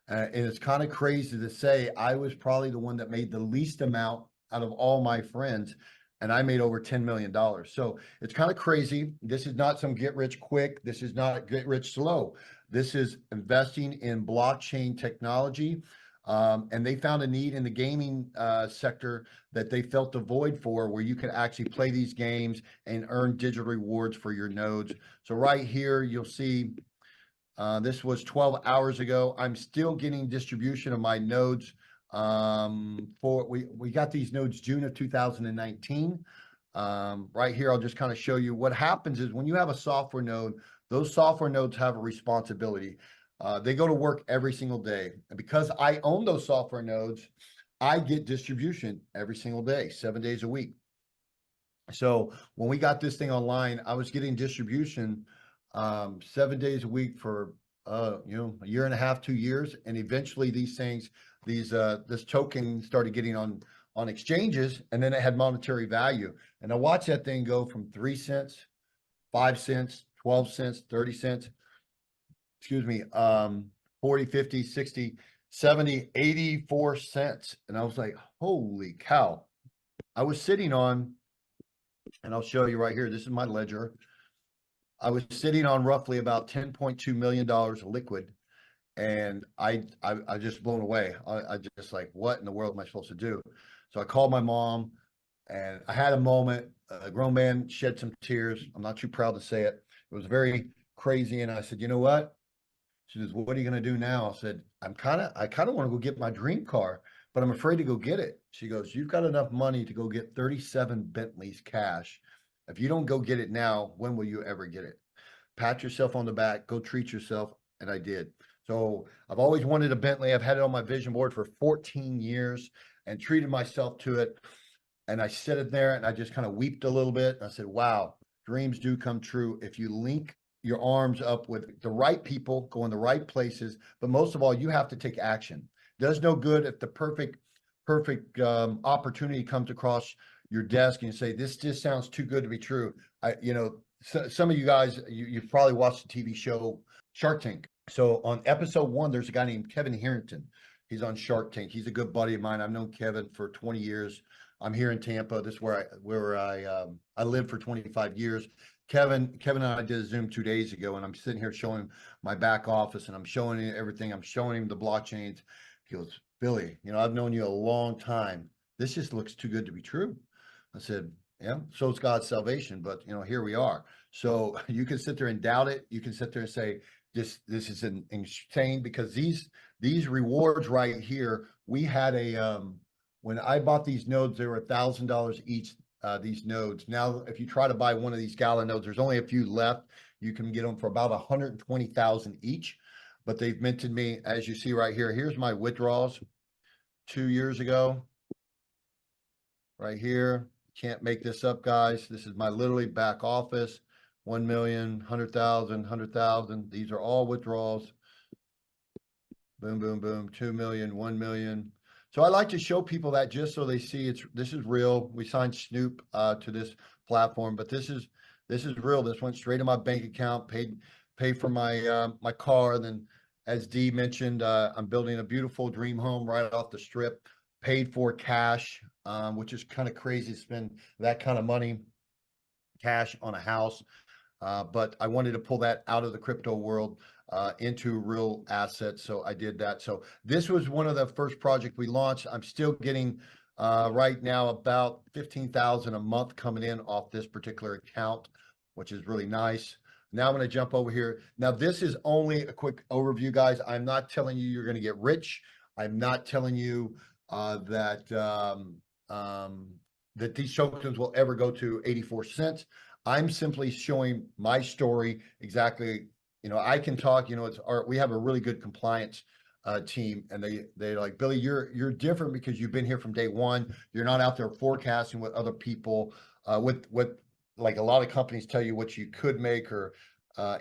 And it's kind of crazy to say I was probably the one that made the least amount out of all my friends, and I made over $10 million. So it's kind of crazy. This is not some get rich quick. This is not get rich slow. This is investing in blockchain technology. And they found a need in the gaming sector that they felt the void for, where you could actually play these games and earn digital rewards for your nodes. So right here, you'll see this was 12 hours ago. I'm still getting distribution of my nodes. We got these nodes June of 2019. Right here, I'll just kind of show you what happens is when you have a software node, those software nodes have a responsibility. They go to work every single day. And because I own those software nodes, I get distribution every single day, 7 days a week. So when we got this thing online, I was getting distribution 7 days a week for a year and a half, 2 years, and eventually this token started getting on exchanges, and then it had monetary value. And I watched that thing go from 3 cents, 5 cents, 12 cents, 30 cents, 40, 50, 60, 70, 84 cents. And I was like, holy cow. I was sitting on, and I'll show you right here, this is my ledger. I was sitting on roughly about $10.2 million of liquid, and I just blown away. I just like, what in the world am I supposed to do? So I called my mom, and I had a moment. A grown man shed some tears. I'm not too proud to say it. It was very crazy, and I said, you know what? She says, what are you going to do now? I said, I kind of want to go get my dream car, but I'm afraid to go get it. She goes, you've got enough money to go get 37 Bentleys cash. If you don't go get it now, when will you ever get it? Pat yourself on the back, go treat yourself. And I did. So I've always wanted a Bentley. I've had it on my vision board for 14 years and treated myself to it. And I sit it there and I just kind of wept a little bit. I said, wow, dreams do come true if you link your arms up with the right people, go in the right places. But most of all, you have to take action. It does no good if the perfect opportunity comes across your desk and you say, this just sounds too good to be true. Some of you guys, you've probably watched the TV show Shark Tank. So on episode 1, there's a guy named Kevin Harrington. He's on Shark Tank. He's a good buddy of mine. I've known Kevin for 20 years. I'm here in Tampa. This is where I lived for 25 years. Kevin and I did a Zoom 2 days ago, and I'm sitting here showing him my back office, and I'm showing him everything. I'm showing him the blockchains. He goes, Billy, I've known you a long time. This just looks too good to be true. I said, yeah, so it's God's salvation, but here we are. So you can sit there and doubt it. You can sit there and say, this is insane, because these rewards right here, we had when I bought these nodes, they were $1,000 each, these nodes. Now, if you try to buy one of these Gala nodes, there's only a few left. You can get them for about 120,000 each, but they've minted me, as you see right here. Here's my withdrawals 2 years ago, right here. Can't make this up, guys. This is my literally back office. 1 million, 100,000, 100,000. These are all withdrawals. Boom, boom, boom. 2 million, 1 million. So I like to show people that just so they see this is real. We signed Snoop to this platform, but this is real. This went straight in my bank account, paid for my my car. Then, as Dee mentioned, I'm building a beautiful dream home right off the strip, paid for cash, which is kind of crazy to spend that kind of money cash on a house. But I wanted to pull that out of the crypto world. into real assets. So I did that. So this was one of the first projects we launched. I'm still getting right now about 15,000 a month coming in off this particular account, which is really nice. Now I'm going to jump over here. Now this is only a quick overview, guys. I'm not telling you you're going to get rich. I'm not telling you that these tokens will ever go to 84 cents. I'm simply showing my story exactly. You know, I can talk, you know, we have a really good compliance team, and they're like, Billy, you're different because you've been here from day one. You're not out there forecasting what other people with like a lot of companies tell you what you could make or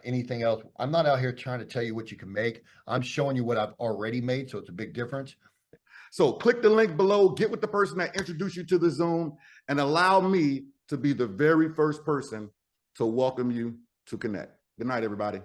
anything else. I'm not out here trying to tell you what you can make. I'm showing you what I've already made. So it's a big difference. So click the link below, get with the person that introduced you to the Zoom, and allow me to be the very first person to welcome you to Connect. Good night, everybody.